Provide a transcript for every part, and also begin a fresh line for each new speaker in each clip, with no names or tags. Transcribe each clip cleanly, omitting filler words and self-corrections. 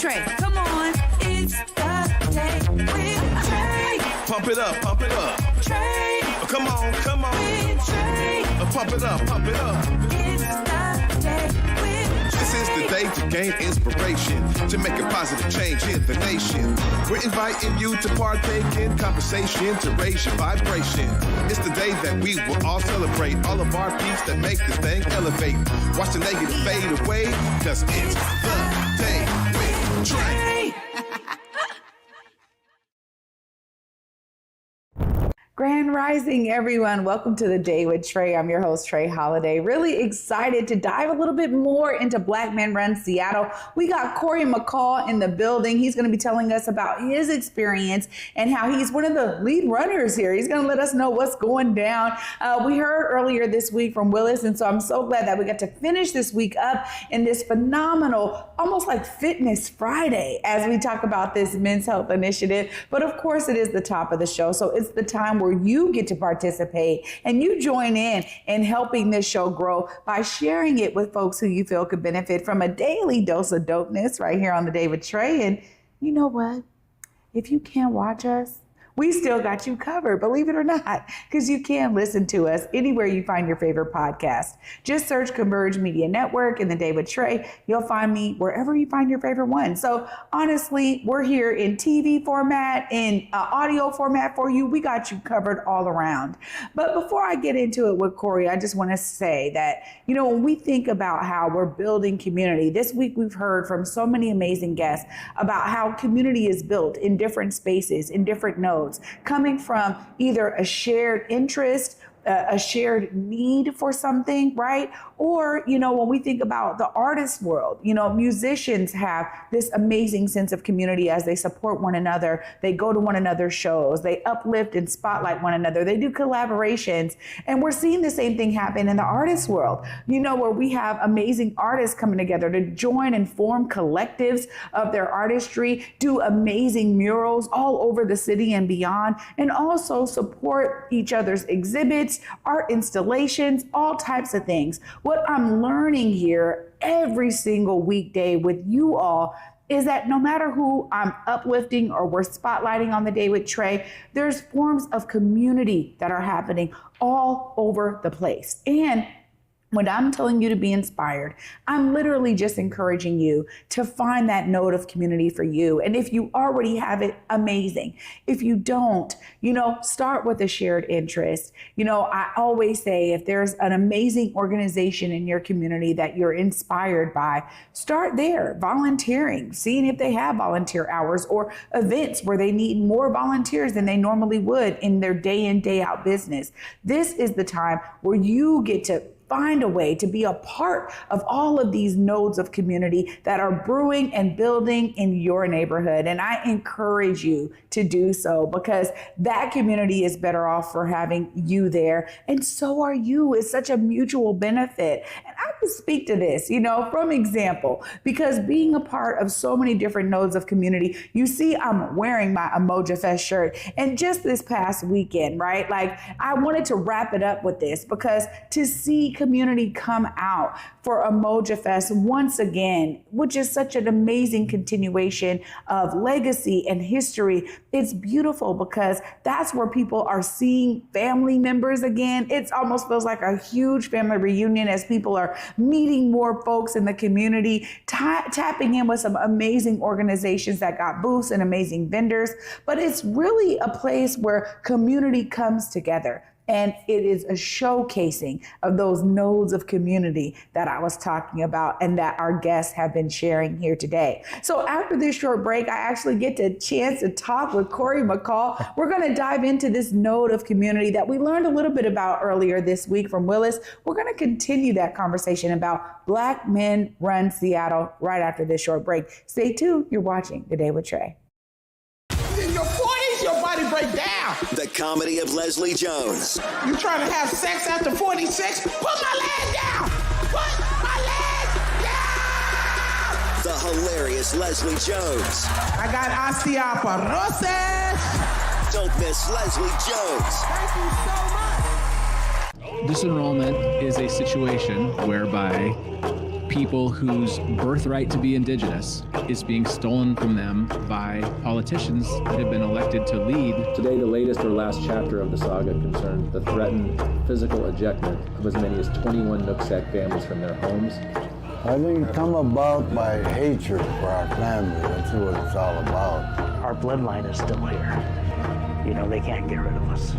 Trae. Come on, it's the day with Trae.
Pump it up, pump it up.
Trae.
Come on, come on.
With Trae.
Pump it up, pump it up.
It's the day with Trae.
This is the day to gain inspiration, to make a positive change in the nation. We're inviting you to partake in conversation, to raise your vibration. It's the day that we will all celebrate all of our peace that make this thing elevate. Watch the negative fade away, cause it's the day with Trae.
Grand Rising, everyone. Welcome to the Day with Trae. I'm your host, Trae Holiday. Really excited to dive a little bit more into Black Men Run Seattle. We got Cory McCall in the building. He's going to be telling us about his experience and how he's one of the lead runners here. He's going to let us know what's going down. We heard earlier this week from Willis, and so I'm so glad that we got to finish this week up in this phenomenal, almost like Fitness Friday, as we talk about this men's health initiative. But of course, it is the top of the show, so it's the time where you get to participate and you join in helping this show grow by sharing it with folks who you feel could benefit from a daily dose of dopeness right here on the Day with Trae. And you know what? If you can't watch us, we still got you covered, believe it or not, because you can listen to us anywhere you find your favorite podcast. Just search Converge Media Network and the Day with Trae. You'll find me wherever you find your favorite one. So honestly, we're here in TV format, in audio format for you. We got you covered all around. But before I get into it with Cory, I just want to say that, you know, when we think about how we're building community, this week we've heard from so many amazing guests about how community is built in different spaces, in different nodes, coming from either a shared interest, a shared need for something, right? Or, you know, when we think about the artist world, you know, musicians have this amazing sense of community as they support one another. They go to one another's shows. They uplift and spotlight one another. They do collaborations. And we're seeing the same thing happen in the artist world, you know, where we have amazing artists coming together to join and form collectives of their artistry, do amazing murals all over the city and beyond, and also support each other's exhibits, art installations, all types of things. What I'm learning here every single weekday with you all is that no matter who I'm uplifting or we're spotlighting on the Day with Trae, there's forms of community that are happening all over the place. And when I'm telling you to be inspired, I'm literally just encouraging you to find that node of community for you. And if you already have it, amazing. If you don't, you know, start with a shared interest. You know, I always say if there's an amazing organization in your community that you're inspired by, start there, volunteering, seeing if they have volunteer hours or events where they need more volunteers than they normally would in their day in, day out business. This is the time where you get to find a way to be a part of all of these nodes of community that are brewing and building in your neighborhood. And I encourage you to do so because that community is better off for having you there. And so are you. It's such a mutual benefit. And I can speak to this, you know, from example, because being a part of so many different nodes of community, you see, I'm wearing my Emoji Fest shirt. And just this past weekend, right? Like I wanted to wrap it up with this because to see community come out for Emoji Fest once again, which is such an amazing continuation of legacy and history. It's beautiful because that's where people are seeing family members again. It almost feels like a huge family reunion as people are meeting more folks in the community, tapping in with some amazing organizations that got booths and amazing vendors. But it's really a place where community comes together. And it is a showcasing of those nodes of community that I was talking about and that our guests have been sharing here today. So after this short break, I actually get a chance to talk with Cory McCall. We're going to dive into this node of community that we learned a little bit about earlier this week from Willis. We're going to continue that conversation about Black Men Run Seattle right after this short break. Stay tuned. You're watching The Day with Trae.
In your 40s, your body break down.
The comedy of Leslie Jones.
You trying to have sex after 46? Put my leg down! Put my leg down!
The hilarious Leslie Jones.
I got osteoporosis.
Don't miss Leslie Jones.
Thank you so much.
Disenrollment is a situation whereby people whose birthright to be indigenous is being stolen from them by politicians that have been elected to lead.
Today, the latest or last chapter of the saga concerns the threatened physical ejectment of as many as 21 Nooksack families from their homes.
I think it come about by hatred for our family. That's what it's all about.
Our bloodline is still here. You know, they can't get rid of us.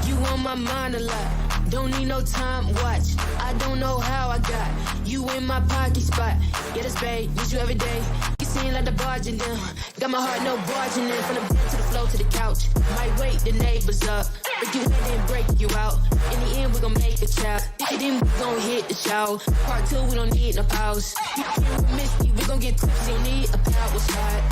You on my mind a lot. Don't need no time watch. I don't know how I got you in my pocket spot. Yeah, that's babe, need you every day. You seem like the barging down. Got my heart no barging in. From the bed to the floor to the couch. Might wake the neighbors up. Break you in and break you out. In the end, we gon' make a child. Then we gon' hit the show. Part 2, we don't need no pause. You can't miss me, we gon' get tipsy. Don't need a power shot.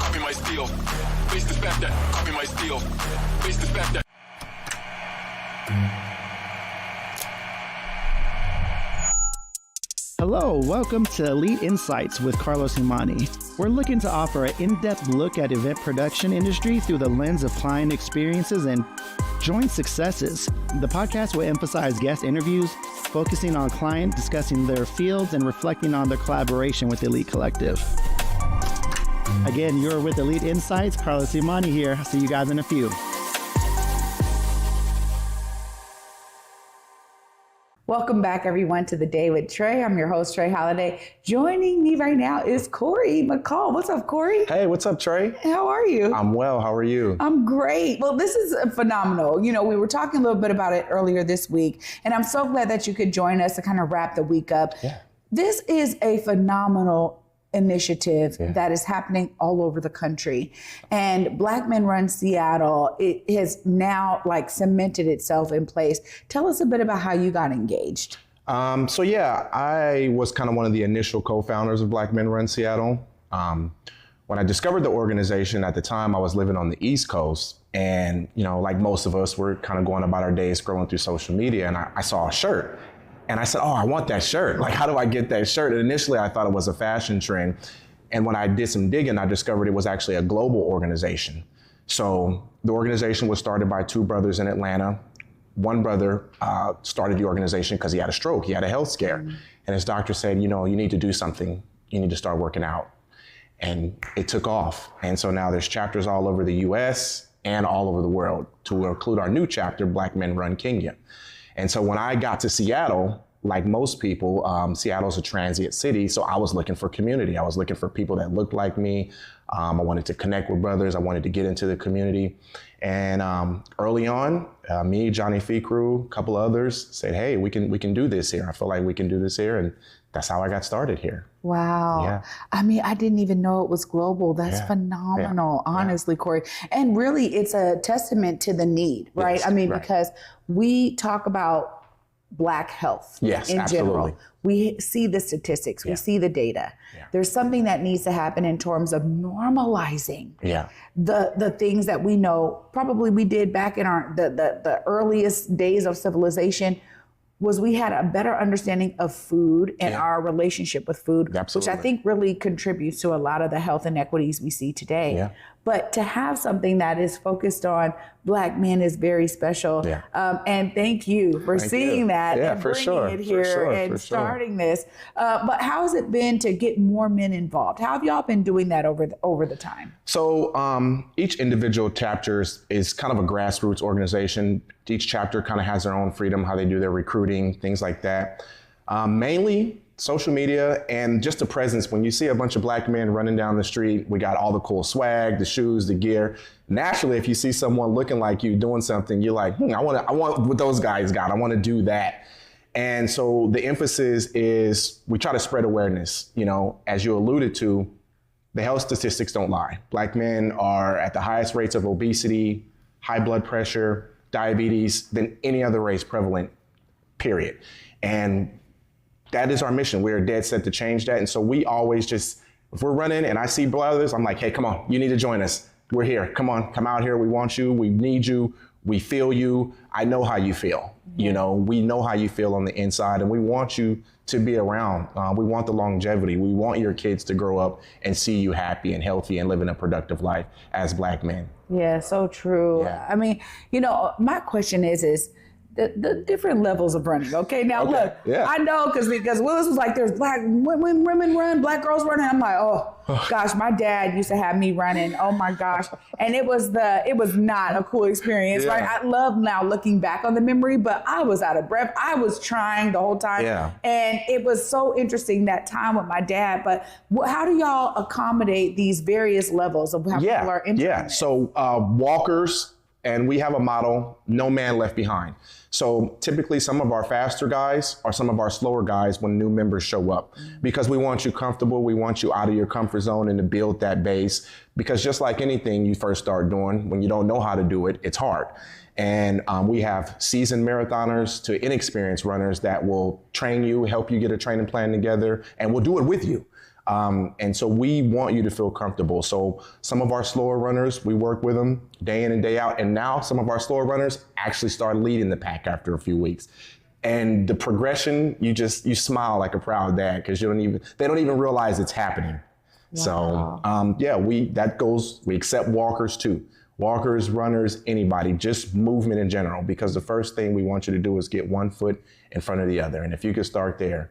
Copy my steel. Face the fact that. Copy my steel. Face the fact that.
Hello, welcome to Elite Insights with Carlos Imani. We're looking to offer an in-depth look at event production industry through the lens of client experiences and joint successes. The podcast will emphasize guest interviews, focusing on client discussing their fields and reflecting on their collaboration with Elite Collective. Again, you're with Elite Insights. Carlos Imani here. I'll see you guys in a few.
Welcome back, everyone, to The Day with Trae. I'm your host, Trae Holiday. Joining me right now is Cory McCall. What's up, Cory?
Hey, what's up, Trae?
How are you?
I'm well. How are you?
I'm great. Well, this is phenomenal. You know, we were talking a little bit about it earlier this week, and I'm so glad that you could join us to kind of wrap the week up.
Yeah.
This is a phenomenal initiative that is happening all over the country, and Black Men Run Seattle, it has now like cemented itself in place. Tell us a bit about how you got engaged.
So yeah, I was kind of one of the initial co-founders of Black Men Run Seattle. When I discovered the organization at the time, I was living on the East Coast, and you know, like most of us, we're kind of going about our days scrolling through social media, and I saw a shirt. And I said, oh, I want that shirt. Like, how do I get that shirt? And initially, I thought it was a fashion trend. And when I did some digging, I discovered it was actually a global organization. So the organization was started by two brothers in Atlanta. One brother started the organization because he had a stroke. He had a health scare. And his doctor said, you know, you need to do something. You need to start working out. And it took off. And so now there's chapters all over the US and all over the world, to include our new chapter, Black Men Run Kenya. And so when I got to Seattle, like most people, Seattle's a transient city, so I was looking for community. I was looking for people that looked like me. I wanted to connect with brothers. I wanted to get into the community. And early on, me, Johnny Ficru, a couple of others said, hey, we can do this here. I feel like we can do this here. And that's how I got started here.
Wow.
Yeah.
I mean, I didn't even know it was global. That's phenomenal, honestly, Cory. And really, it's a testament to the need, right?
Yes,
I mean,
right.
because we talk about Black health in
absolutely.
general. We see the statistics, we see the data.
Yeah.
There's something that needs to happen in terms of normalizing the things that we know probably we did back in the earliest days of civilization. Was we had a better understanding of food and our relationship with food, which I think really contributes to a lot of the health inequities we see today. Yeah. But to have something that is focused on Black men is very special. Yeah. And thank you for seeing that and bringing it here and starting this. But how has it been to get more men involved? How have y'all been doing that over the time?
So each individual chapter is kind of a grassroots organization. Each chapter kind of has their own freedom, how they do their recruiting, things like that. Mainly social media and just the presence. When you see a bunch of Black men running down the street, we got all the cool swag, the shoes, the gear. Naturally, if you see someone looking like you doing something, you're like, I want what those guys got. I want to do that. And so the emphasis is we try to spread awareness. You know, as you alluded to, the health statistics don't lie. Black men are at the highest rates of obesity, high blood pressure, diabetes than any other race prevalent, period. And that is our mission. We're dead set to change that. And so we always just, if we're running and I see brothers, I'm like, hey, come on, you need to join us. We're here. Come on, come out here. We want you. We need you. We feel you. I know how you feel. You know, we know how you feel on the inside and we want you to be around. We want the longevity. We want your kids to grow up and see you happy and healthy and living a productive life as Black men.
Yeah, so true. Yeah. I mean, you know, my question is the different levels of running. Okay, now look, I know because Willis was like, there's black women run, black girls running. I'm like, oh gosh, my dad used to have me running. Oh my gosh, and it was not a cool experience, right? I love now looking back on the memory, but I was out of breath. I was trying the whole time, and it was so interesting that time with my dad. But how do y'all accommodate these various levels of how people are entering?
So walkers. And we have a motto, no man left behind. So typically some of our faster guys are some of our slower guys when new members show up, because we want you comfortable. We want you out of your comfort zone and to build that base, because just like anything you first start doing, when you don't know how to do it, it's hard. And we have seasoned marathoners to inexperienced runners that will train you, help you get a training plan together, and we'll do it with you. And so we want you to feel comfortable. So some of our slower runners, we work with them day in and day out. And now some of our slower runners actually start leading the pack after a few weeks. And the progression, you smile like a proud dad, because they don't even realize it's happening. Wow. So we accept walkers too. Walkers, runners, anybody, just movement in general, because the first thing we want you to do is get one foot in front of the other. And if you can start there,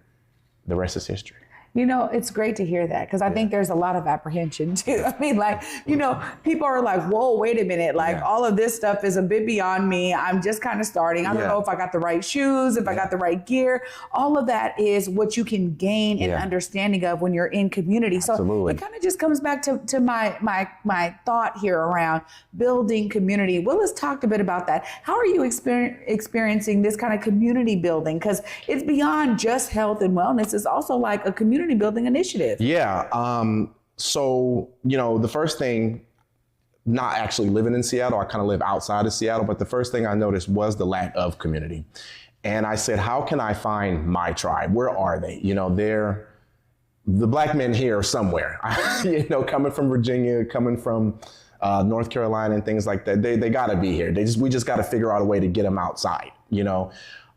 the rest is history.
You know, it's great to hear that, because I think there's a lot of apprehension too. I mean, like, you know, people are like, whoa, wait a minute. Like all of this stuff is a bit beyond me. I'm just kind of starting. I don't know if I got the right shoes, if I got the right gear. All of that is what you can gain an understanding of when you're in community.
Absolutely.
So it kind of just comes back to my thought here around building community. Willis talked a bit about that. How are you experiencing this kind of community building? Because it's beyond just health and wellness. It's also like a community building initiative.
So, you know, the first thing, not actually living in Seattle, I kind of live outside of Seattle, but the first thing I noticed was the lack of community. And I said, how can I find my tribe? Where are they? You know, the black men here somewhere, you know, coming from Virginia, coming from North Carolina and things like that. They gotta be here. We just gotta figure out a way to get them outside, you know?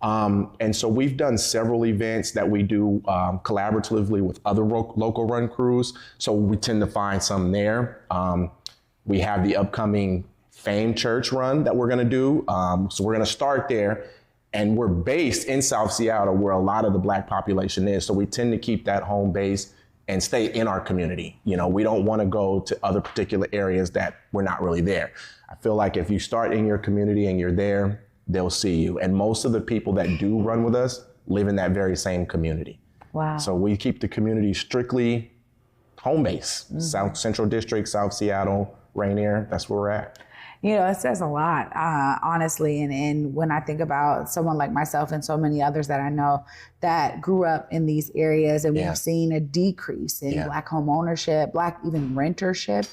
And so we've done several events that we do collaboratively with other local run crews. So we tend to find some there. We have the upcoming Fame Church run that we're gonna do. So we're gonna start there, and we're based in South Seattle where a lot of the black population is. So we tend to keep that home base and stay in our community. You know, we don't wanna go to other particular areas that we're not really there. I feel like if you start in your community and you're there, they'll see you. And most of the people that do run with us live in that very same community.
Wow.
So we keep the community strictly home base. South Central District, South Seattle, Rainier, that's where we're at.
You know, it says a lot, honestly. And when I think about someone like myself and so many others that I know that grew up in these areas, and we've seen a decrease in black home ownership, black even rentership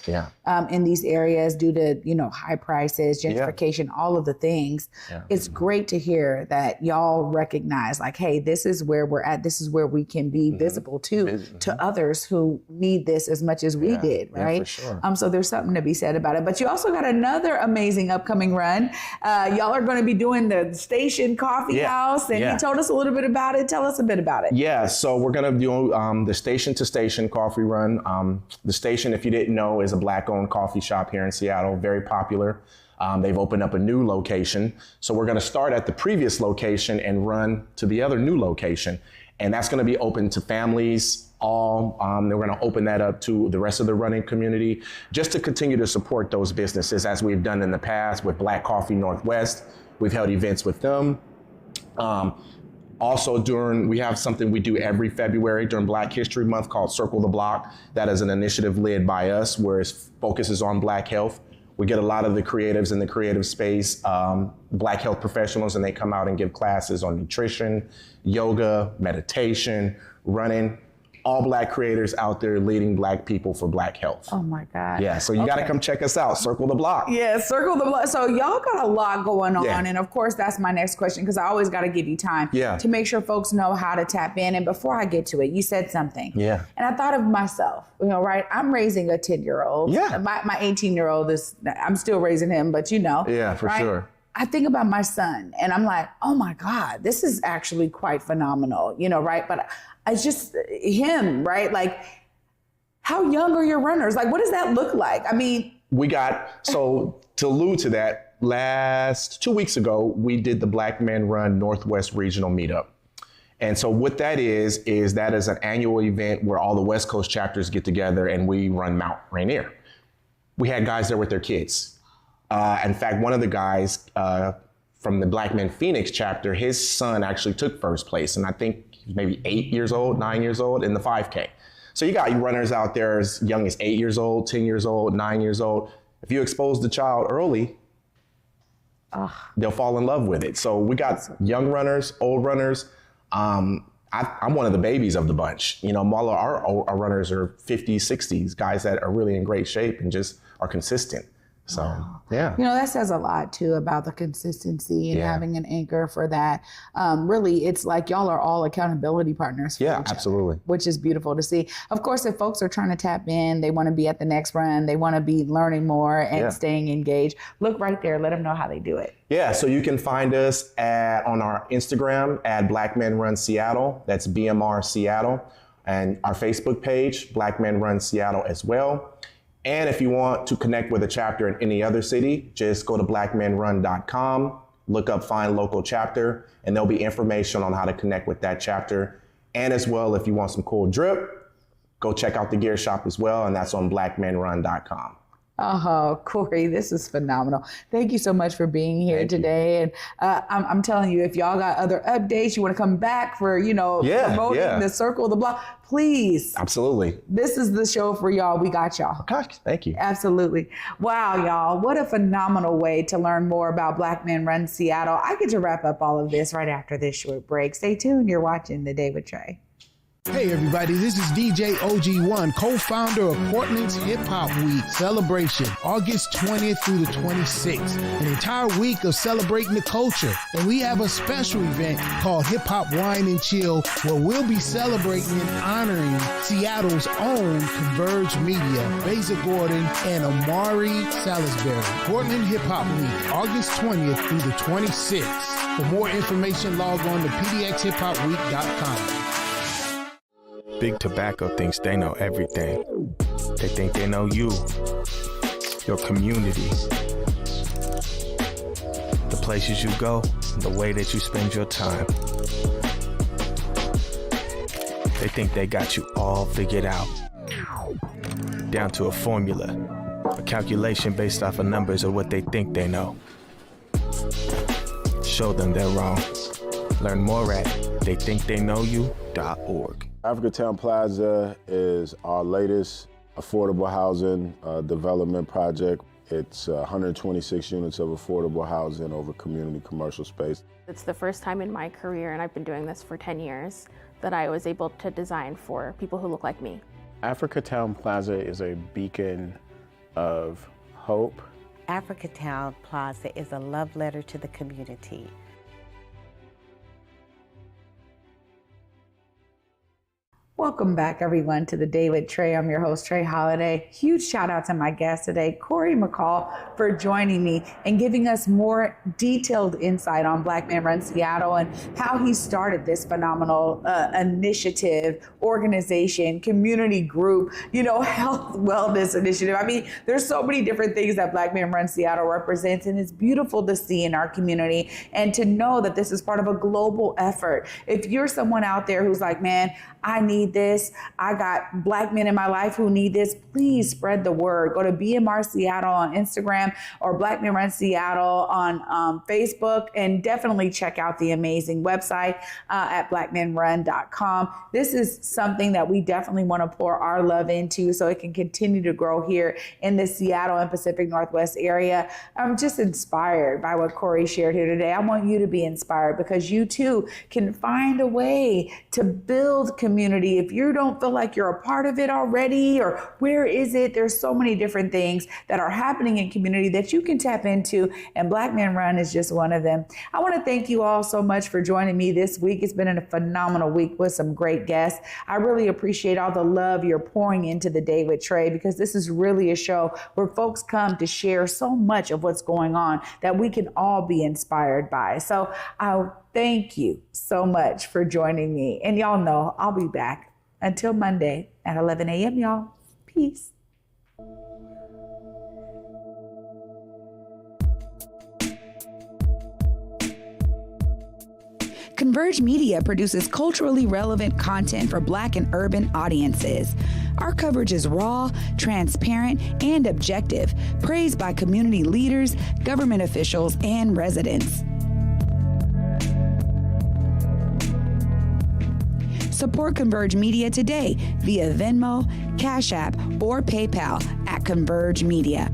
in these areas due to, you know, high prices, gentrification, all of the things. It's great to hear that y'all recognize, like, hey, this is where we're at. This is where we can be visible to others who need this as much as we did, right?
Yeah, for sure.
So there's something to be said about it. But you also got another amazing upcoming run. Y'all are going to be doing the Station Coffee House, and he told us a little bit about it. Tell us a bit about it.
Yeah, so we're going to do the Station to Station coffee run. The Station, if you didn't know, is a black-owned coffee shop here in Seattle, very popular. They've opened up a new location. So we're going to start at the previous location and run to the other new location. And that's going to be open to families. They're going to open that up to the rest of the running community, just to continue to support those businesses as we've done in the past with Black Coffee Northwest. We've held events with them. Also we have something we do every February during Black History Month called Circle the Block. That is an initiative led by us where it focuses on Black health. We get a lot of the creatives in the creative space, Black health professionals, and they come out and give classes on nutrition, yoga, meditation, running. All Black creators out there leading Black people for Black health.
Oh my God.
Yeah, so you got to come check us out, Circle the Block.
Yeah, Circle the Block. So y'all got a lot going on. And of course, that's my next question, because I always got to give you time to make sure folks know how to tap in. And before I get to it, you said something.
Yeah.
And I thought of myself, you know, right? I'm raising a 10-year-old.
Yeah.
My 18-year-old I'm still raising him, but you know.
Yeah, for sure.
I think about my son and I'm like, oh my God, this is actually quite phenomenal, you know, right? But it's just him, right? Like, how young are your runners? Like, what does that look like? I mean,
so to allude to that, 2 weeks ago, we did the Black Men Run Northwest Regional Meetup. And so what that is that is an annual event where all the West Coast chapters get together and we run Mount Rainier. We had guys there with their kids. In fact, one of the guys from the Black Men Phoenix chapter, his son actually took first place. And I think he was maybe 9 years old in the 5K. So you got runners out there as young as 8 years old, 10 years old, 9 years old. If you expose the child early, they'll fall in love with it. So we got young runners, old runners. I'm one of the babies of the bunch. You know, all our runners are 50s, 60s, guys that are really in great shape and just are consistent. So, yeah.
You know, that says a lot too about the consistency and having an anchor for that. Really, it's like y'all are all accountability partners for each other,
absolutely.
which is beautiful to see. Of course, if folks are trying to tap in, they want to be at the next run, they want to be learning more and staying engaged, look right there, let them know how they do it.
Yeah, so you can find us on our Instagram at Black Men Run Seattle. That's BMR Seattle. And our Facebook page, Black Men Run Seattle as well. And if you want to connect with a chapter in any other city, just go to blackmenrun.com, look up Find Local Chapter, and there'll be information on how to connect with that chapter. And as well, if you want some cool drip, go check out the gear shop as well, and that's on blackmenrun.com.
Oh, Cory, this is phenomenal. Thank you so much for being here today. And I'm telling you, if y'all got other updates, you want to come back for, promoting the Circle of the Block, please.
Absolutely.
This is the show for y'all. We got y'all.
Gosh, thank you.
Absolutely. Wow, y'all. What a phenomenal way to learn more about Black Men Run Seattle. I get to wrap up all of this right after this short break. Stay tuned. You're watching The Day with Trae.
Hey everybody, this is DJ OG1, co-founder of Portland's Hip Hop Week celebration, August 20th through the 26th. An entire week of celebrating the culture. And we have a special event called Hip Hop Wine and Chill, where we'll be celebrating and honoring Seattle's own Converge Media, Beza Gordon, and Amari Salisbury. Portland Hip Hop Week, August 20th through the 26th. For more information, log on to pdxhiphopweek.com.
Big Tobacco thinks they know everything. They think they know you, your community, the places you go, the way that you spend your time. They think they got you all figured out, down to a formula, a calculation based off of numbers of what they think they know. Show them they're wrong. Learn more at theythinktheyknowyou.org.
Africatown Plaza is our latest affordable housing development project. It's 126 units of affordable housing over community commercial space.
It's the first time in my career, and I've been doing this for 10 years, that I was able to design for people who look like me.
Africatown Plaza is a beacon of hope.
Africatown Plaza is a love letter to the community.
Welcome back, everyone, to The Day with Trae. I'm your host, Trae Holiday. Huge shout out to my guest today, Cory McCall, for joining me and giving us more detailed insight on Black Men Run Seattle and how he started this phenomenal initiative, organization, community group, health wellness initiative. I mean, there's so many different things that Black Men Run Seattle represents, and it's beautiful to see in our community and to know that this is part of a global effort. If you're someone out there who's like, man, I need this, I got Black men in my life who need this, please spread the word. Go to BMR Seattle on Instagram or Black Men Run Seattle on Facebook, and definitely check out the amazing website at blackmenrun.com. This is something that we definitely want to pour our love into so it can continue to grow here in the Seattle and Pacific Northwest area. I'm just inspired by what Cory shared here today. I want you to be inspired because you too can find a way to build community. If you don't feel like you're a part of it already, or where is it? There's so many different things that are happening in community that you can tap into, and Black Men Run is just one of them. I want to thank you all so much for joining me this week. It's been a phenomenal week with some great guests. I really appreciate all the love you're pouring into The Day with Trae, because this is really a show where folks come to share so much of what's going on that we can all be inspired by. So thank you so much for joining me. And y'all know I'll be back until Monday at 11 a.m., y'all. Peace. Converge Media produces culturally relevant content for Black and urban audiences. Our coverage is raw, transparent, and objective, praised by community leaders, government officials, and residents. Support Converge Media today via Venmo, Cash App, or PayPal at Converge Media.